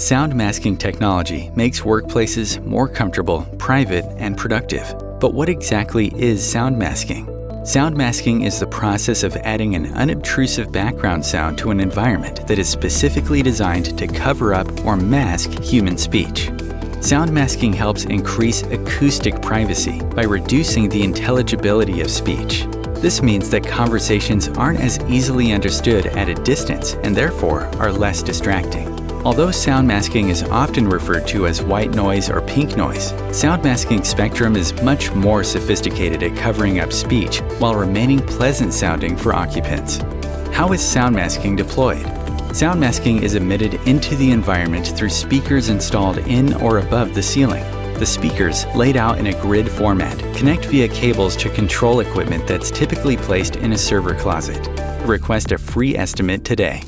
Sound masking technology makes workplaces more comfortable, private, and productive. But what exactly is sound masking? Sound masking is the process of adding an unobtrusive background sound to an environment that is specifically designed to cover up or mask human speech. Sound masking helps increase acoustic privacy by reducing the intelligibility of speech. This means that conversations aren't as easily understood at a distance and therefore are less distracting. Although sound masking is often referred to as white noise or pink noise, sound masking spectrum is much more sophisticated at covering up speech while remaining pleasant sounding for occupants. How is sound masking deployed? Sound masking is emitted into the environment through speakers installed in or above the ceiling. The speakers, laid out in a grid format, connect via cables to control equipment that's typically placed in a server closet. Request a free estimate today.